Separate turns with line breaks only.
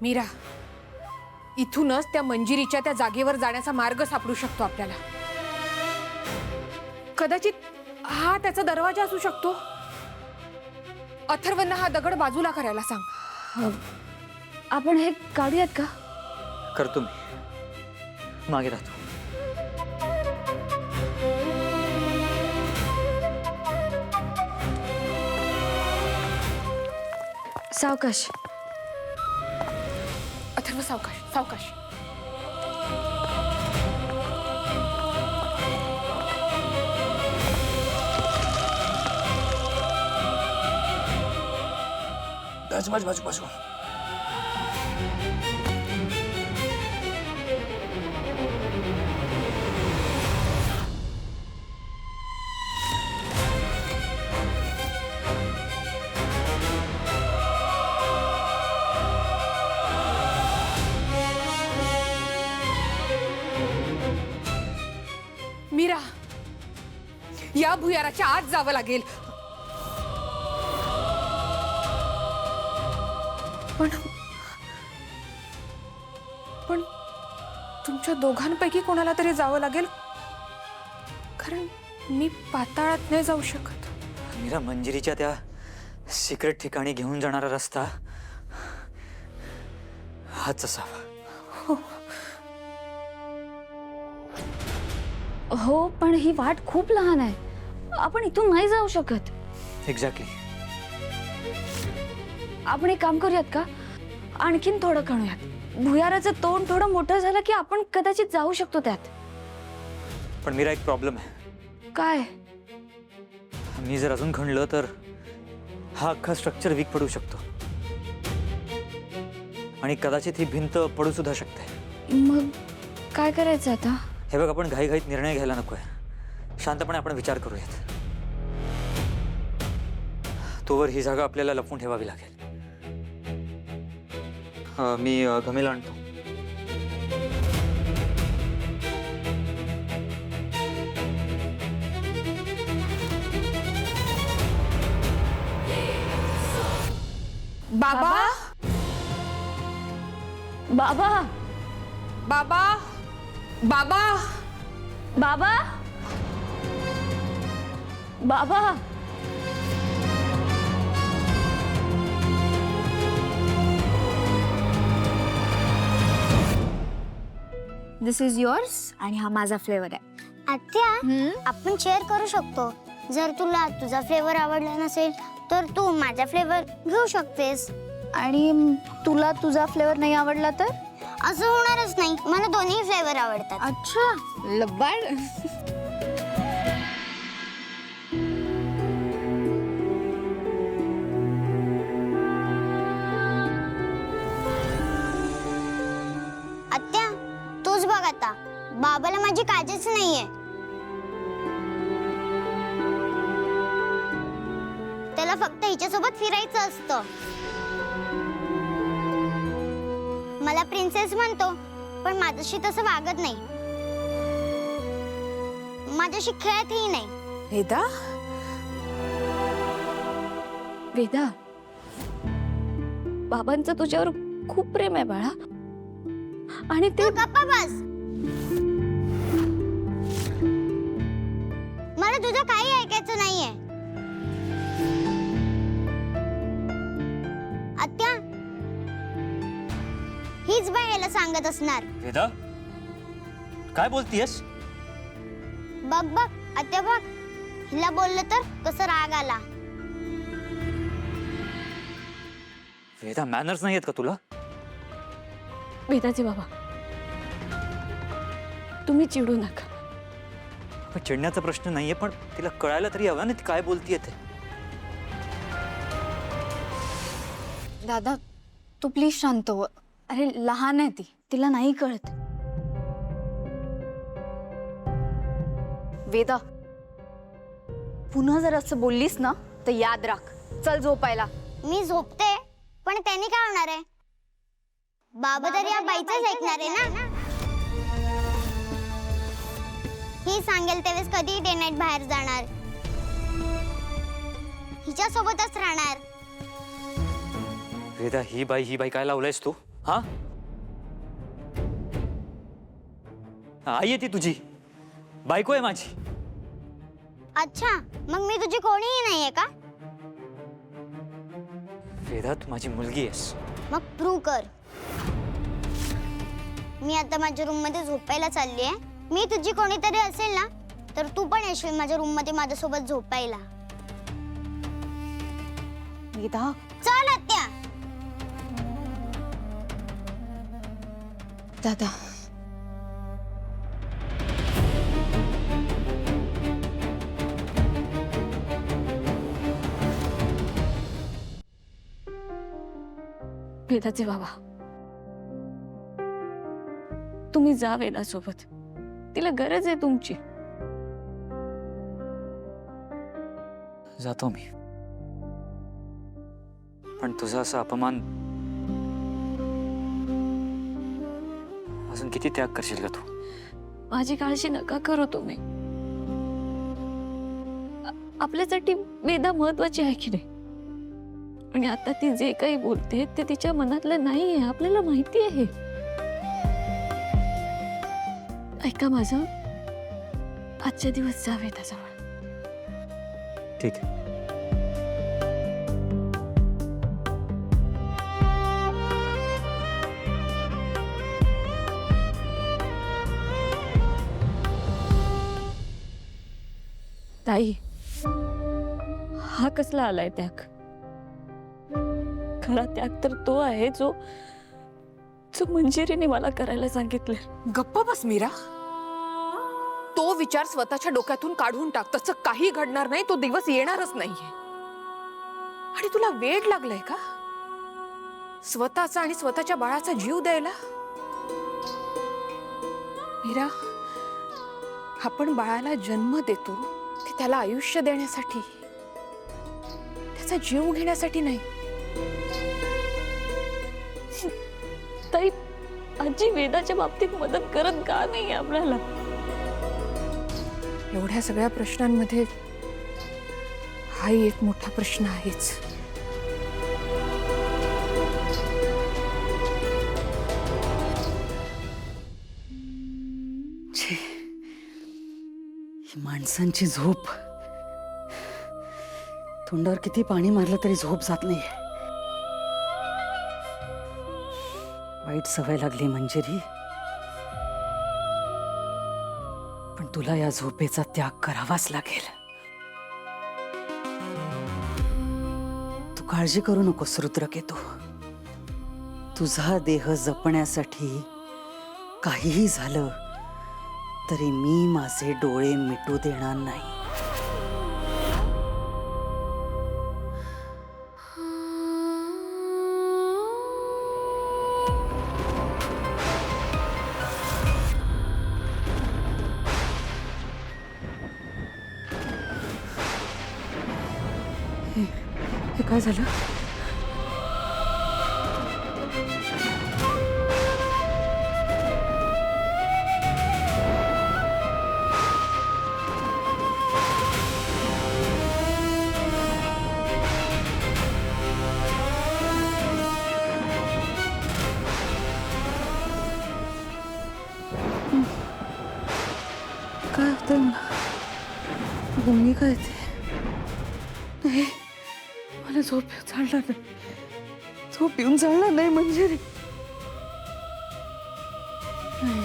मीरा, इथूनच त्या मंजिरीच्या त्या जागेवर जाण्याचा मार्ग सापडू शकतो आपल्याला। कदाचित हा त्याचा दरवाजा असू शकतो। अथर्वना हा दगड बाजूला करायला सांग।
आपण हे काढूयात का?
करतो मी, मागे राहतो।
सावकाश
अथर्व, सावकाश सावकाश।
बाजू बाजू बाजू।
मीरा, या भुयाराच्या आत जावं लागेल। पण तुमच्या दोघांपैकी कोणाला तरी जावं लागेल, कारण मी पाताळात नाही जाऊ शकत।
मीरा, मंजिरीच्या त्या सिक्रेट ठिकाणी घेऊन जाणारा रस्ता हाच असावा।
हो, पण ही वाट खूप लहान आहे, आपण इथून नाही जाऊ शकत।
एक्झॅक्टली।
आपण एक काम करूयात का, आणखीन थोडं खणूयात। भुयाराचं तोंड थोडं मोठं झालं की आपण कदाचित जाऊ शकतो त्यात।
पण मीरा, एक प्रॉब्लेम आहे।
काय?
मी जर अजून खणलं तर हा अख्खा स्ट्रक्चर वीक पडू शकतो आणि कदाचित ही भिंत पडू सुद्धा शकते।
मग काय करायचं आता?
हे बघ, आपण घाईघाईत निर्णय घ्यायला नकोय। शांतपणे आपण विचार करूयात। तोवर ही जागा आपल्याला लपवून ठेवावी लागेल। मी घमेल आणतो।
बाबा,
बाबा,
बाबा, बाबा,
बाबा, बाबा।
दिस इज योर्स आणि हा माझा फ्लेवर आहे।
आत्या, आपण शेअर करू शकतो। जर तुला तुझा फ्लेवर आवडला नसेल तर तू माझा फ्लेवर घेऊ शकतेस।
आणि तुला तुझा फ्लेवर नाही आवडला तर?
असं होणारच नाही, मला दोन्ही फ्लेवर आवडतात।
अच्छा, लबाड।
आत्या, तूच बघ आता, बाबाला माझी काळजीच नाहीये। त्याला फक्त हिच्यासोबत फिरायचं असतं। मला प्रिन्सेस म्हणतो, पण माझ्याशी तसं वागत नाही, माझ्याशी खेळतही नाही।
वेदा,
वेदा, बाबांचं तुझ्यावर खूप प्रेम आहे बाळा, आणि ते
तू गप्पा बस। मला तुझं काही ऐकायचं नाहीये। आत्या, हीच बाई याला सांगत असणार।
वेदा, काय बोलतीयस?
बघ बघ आत्या, बघ हिला बोललं तर कसं राग आला।
वेदा, मॅनर्स नाही आहेत का तुला?
वेदाचे बाबा, तुम्ही चिडू नका।
चिडण्याचा प्रश्न नाहीये, पण तिला कळायला तरी हवं ना ती काय बोलतीये ते।
दादा, तू प्लीज शांत हो। अरे लहान आहे ती, तिला नाही कळत। वेदा, पुन्हा जर असं बोललीस ना तर याद राख। चल झोपायला।
मी झोपते, पण त्यांनी काय होणार आहे? बाबा तर या बाईचंच ऐकणार आहे ना। ही सांगेल तेव्हाच कधी डे नाईट बाहेर जाणार, हिच्या सोबतच राहणार।
वेदा, ही बाई काय लावलंयस तू? हा आई आहे ती तुझी, बायको आहे माझी.
अच्छा, मग मी तुझी कोणीही नाहीये का?
वेदा तू माझी मुलगी आहेस.
मग प्रूव्ह कर. मी आता माझ्या रूम मध्ये झोपायला चालली आहे. मी तुझी कोणीतरी असेल ना, तर तू पण येशील माझ्या रूम मध्ये माझ्यासोबत झोपायला.
वेदा,
चल आत्या.
दादा,
वेदाचे बाबा, तुम्ही जा वेदासोबत. तिला गरज आहे तुमची.
जातो मी, पण तुझा असा अपमान अजून किती त्याग करशील का तू?
माझी काळजी नका करू तुम्ही. आपल्यासाठी वेदा महत्वाची आहे की नाही? आणि आता ती जे काही बोलते ते तिच्या मनातलं नाहीये, आपल्याला माहिती आहे. ऐका माझं, आजच्या दिवस जा वेदाजवळ.
ठीक आहे.
ताई, हा कसला आलाय त्याग? खरा त्याग तर तो आहे जो मंजिरीने मला करायला सांगितलं.
गप्प बस मीरा. तो विचार स्वतःच्या डोक्यातून काढून टाक. तसं काही घडणार नाही, तो दिवस येणारच नाहीये. आणि तुला वेड लागलाय का स्वतःचा आणि स्वतःच्या बाळाचा जीव द्यायला? मीरा, आपण बाळाला जन्म देतो ते त्याला आयुष्य देण्यासाठी, त्याचा जीव घेण्यासाठी नाही.
ताई, आजी वेदाच्या बाबतीत मदत करत का नाही आपल्याला?
एवढ्या सगळ्या प्रश्नांमध्ये हाही एक मोठा प्रश्न आहेच.
छे, ही माणसांची झोप. तोंडावर किती पाणी मारलं तरी झोप जात नाही. वाईट सवय लागली मंजिरी. पण तुला या झोपेचा त्याग करावाच लागेल. तू काळजी करू नकोस रुद्रकेतू. तुझा देह जपण्यासाठी काहीही झालं तरी मी माझे डोळे मिटू देणार नाही.
हे काय झालं?
काय होतंय मला? गुंगी काय ते? नाही, मला झोप चालणार नाही. झोप येऊन चालणार नाही मंजिरी. नाही.